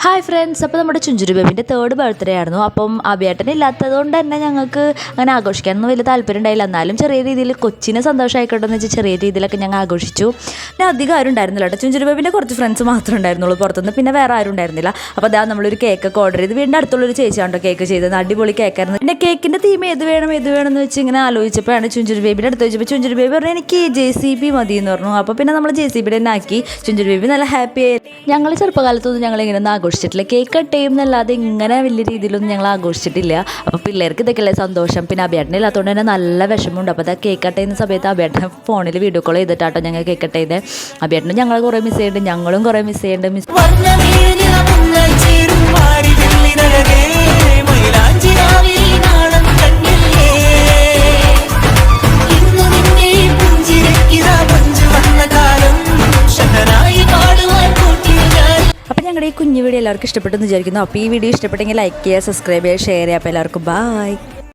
Hi friends, അപ്പോൾ നമ്മുടെ ചുഞ്ചുരു ബേബിൻ്റെ 3rd birthday ആയിരുന്നു. അപ്പം അഭിയേട്ടൻ ഇല്ലാത്തതുകൊണ്ട് തന്നെ ഞങ്ങൾക്ക് അങ്ങനെ ആഘോഷിക്കാനൊന്നും വലിയ താല്പര്യം ഉണ്ടായില്ല. എന്നാലും ചെറിയ രീതിയിൽ കൊച്ചിനെ സന്തോഷമായിക്കോട്ടെ എന്ന് വെച്ചാൽ ചെറിയ രീതിയിലൊക്കെ ഞങ്ങൾ ആഘോഷിച്ചു. പിന്നെ അധികം ആരും ഉണ്ടായിരുന്നില്ല കേട്ടോ. ചുഞ്ചുരു ബേബിൻ്റെ കുറച്ച് ഫ്രണ്ട്സ് മാത്രമേ ഉണ്ടായിരുന്നുള്ളൂ പുറത്തുനിന്ന്. പിന്നെ വേറെ ആരും ഉണ്ടായിരുന്നില്ല. അപ്പോൾ അതാ നമ്മളൊരു കേക്കൊക്കെ ഓർഡർ ചെയ്ത് വീടിൻ്റെ അടുത്തുള്ളൊരു ചേച്ചിയാണോ കേക്ക് ചെയ്തത്. അടിപൊളി കേക്കായിരുന്നു. പിന്നെ കേക്കിൻ്റെ തീം ഏത് വേണമെന്ന് വെച്ച് ഇങ്ങനെ ആലോചിച്ചപ്പോഴാണ് ചുഞ്ചുരു ബേബിൻ്റെ അടുത്ത് വെച്ചപ്പോൾ ചുഞ്ചുരു ബേബി പറഞ്ഞു എനിക്ക് JCB മതി എന്ന് പറഞ്ഞു. അപ്പോൾ പിന്നെ നമ്മൾ JCB തന്നെ ആക്കി. ചുഞ്ചുരു ബേബി നല്ല ഹാപ്പി ആയി. ഞങ്ങൾ ചെറുപ്പകാലത്തൊന്നും ഞങ്ങളിങ്ങനെ ഒന്ന് ആഘോഷിച്ചിട്ടില്ല. കേക്ക് കട്ട് ചെയ്യുന്നല്ലാതെ ഇങ്ങനെ വലിയ രീതിയിലൊന്നും ഞങ്ങൾ ആഘോഷിച്ചിട്ടില്ല. അപ്പോൾ പിള്ളേർക്ക് ഇതൊക്കെയല്ലേ സന്തോഷം. പിന്നെ അഭിയേട്ടൻ ഇല്ലാത്തതുകൊണ്ട് തന്നെ നല്ല വിഷമമുണ്ട്. അപ്പോൾ അതാ കേക്ക് കട്ട് ചെയ്യുന്ന സമയത്ത് അഭിയേട്ടൻ ഫോണിൽ വീഡിയോ കോൾ ചെയ്തിട്ടാട്ടോ ഞങ്ങൾ കേക്ക് കട്ട് ചെയ്തത്. അഭിയേട്ടനും ഞങ്ങൾ കുറേ മിസ് ചെയ്യുന്നുണ്ട്, ഞങ്ങളും കുറേ മിസ് ചെയ്യുന്നുണ്ട്. അപ്പോൾ ഞങ്ങളുടെ ഈ കുഞ്ഞു വീഡിയോ എല്ലാവർക്കും ഇഷ്ടപ്പെട്ടെന്ന് വിചാരിക്കുന്നു. അപ്പോൾ ഈ വീഡിയോ ഇഷ്ടപ്പെട്ടെങ്കിൽ ലൈക്ക് ചെയ്യുക, സബ്സ്ക്രൈബ് ചെയ്യുക, ഷെയർ ചെയ്യുക. അപ്പോൾ എല്ലാവർക്കും ബൈ.